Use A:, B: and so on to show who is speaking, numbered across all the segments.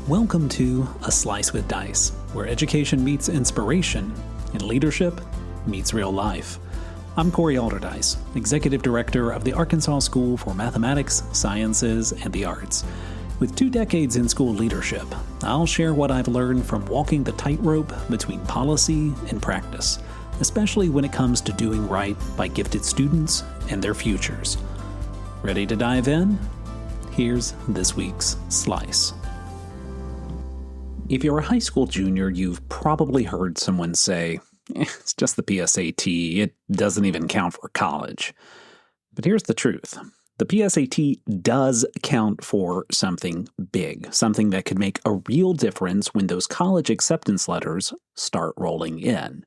A: Welcome to A Slice with Dice, where education meets inspiration and leadership meets real life. I'm Corey Alderdice, Executive Director of the Arkansas School for Mathematics, Sciences, and the Arts. With 2 decades in school leadership, I'll share what I've learned from walking the tightrope between policy and practice, especially when it comes to doing right by gifted students and their futures. Ready to dive in? Here's this week's Slice. If you're a high school junior, you've probably heard someone say, it's just the PSAT, it doesn't even count for college. But here's the truth. The PSAT does count for something big, something that could make a real difference when those college acceptance letters start rolling in.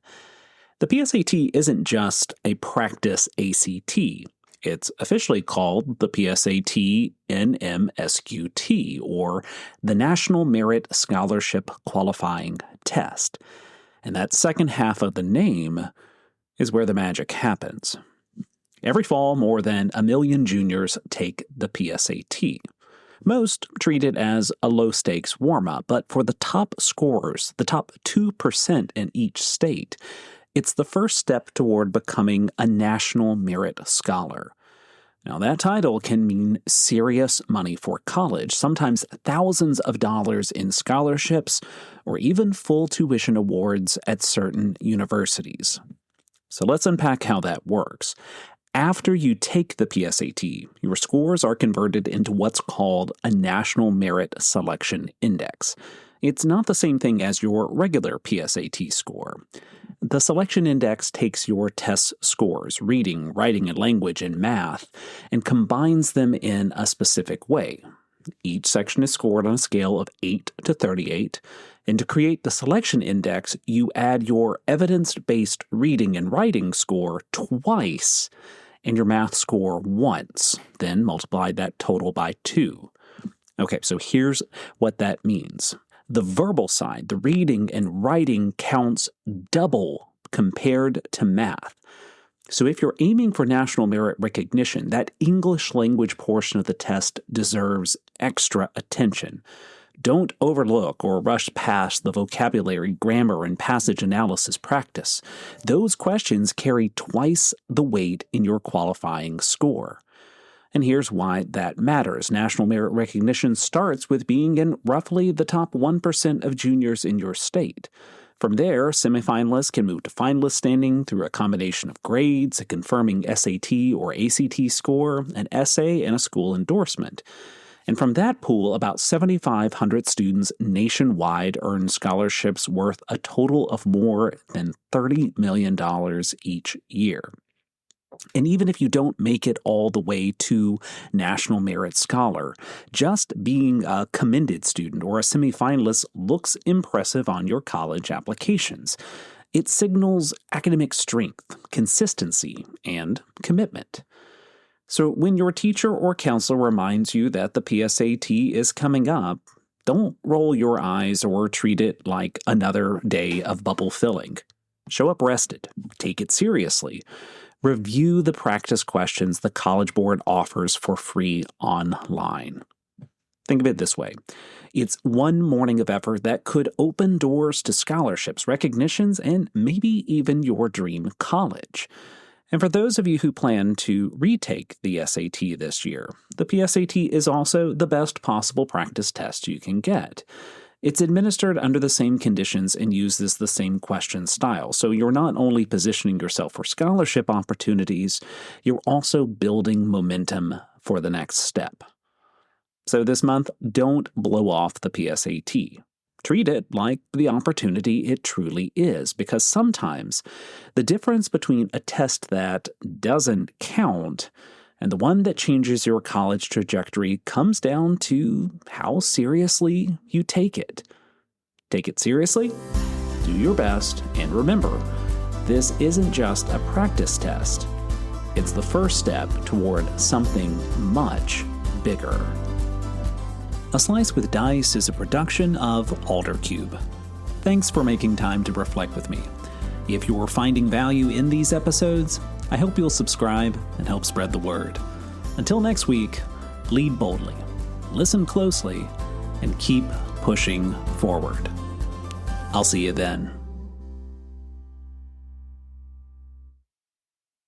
A: The PSAT isn't just a practice ACT. It's officially called the PSAT NMSQT, or the National Merit Scholarship Qualifying Test. And that second half of the name is where the magic happens. Every fall, more than 1 million juniors take the PSAT. Most treat it as a low-stakes warm-up, but for the top scorers, the top 2% in each state, it's the first step toward becoming a National Merit Scholar. Now, that title can mean serious money for college, sometimes thousands of dollars in scholarships, or even full tuition awards at certain universities. So let's unpack how that works. After you take the PSAT, your scores are converted into what's called a National Merit Selection Index. It's not the same thing as your regular PSAT score. The selection index takes your test scores, reading, writing, and language, and math, and combines them in a specific way. Each section is scored on a scale of 8 to 38, and to create the selection index, you add your evidence-based reading and writing score twice and your math score once, then multiply that total by 2. Okay, so here's what that means. The verbal side, the reading and writing, counts double compared to math. So if you're aiming for national merit recognition, that English language portion of the test deserves extra attention. Don't overlook or rush past the vocabulary, grammar, and passage analysis practice. Those questions carry twice the weight in your qualifying score. And here's why that matters. National merit recognition starts with being in roughly the top 1% of juniors in your state. From there, semifinalists can move to finalist standing through a combination of grades, a confirming SAT or ACT score, an essay, and a school endorsement. And from that pool, about 7,500 students nationwide earn scholarships worth a total of more than $30 million each year. And even if you don't make it all the way to National Merit Scholar, just being a commended student or a semifinalist looks impressive on your college applications. It signals academic strength, consistency, and commitment. So when your teacher or counselor reminds you that the PSAT is coming up, don't roll your eyes or treat it like another day of bubble filling. Show up rested. Take it seriously. Review the practice questions the College Board offers for free online. Think of it this way. It's one morning of effort that could open doors to scholarships, recognitions, and maybe even your dream college. And for those of you who plan to retake the SAT this year, the PSAT is also the best possible practice test you can get. It's administered under the same conditions and uses the same question style, so you're not only positioning yourself for scholarship opportunities, you're also building momentum for the next step. So this month, don't blow off the PSAT. Treat it like the opportunity it truly is, because sometimes the difference between a test that doesn't count and the one that changes your college trajectory comes down to how seriously you take it. Take it seriously, do your best, and remember, this isn't just a practice test. It's the first step toward something much bigger. A Slice with Dice is a production of Aldercube. Thanks for making time to reflect with me. If you're finding value in these episodes, I hope you'll subscribe and help spread the word. Until next week, lead boldly, listen closely, and keep pushing forward. I'll see you then.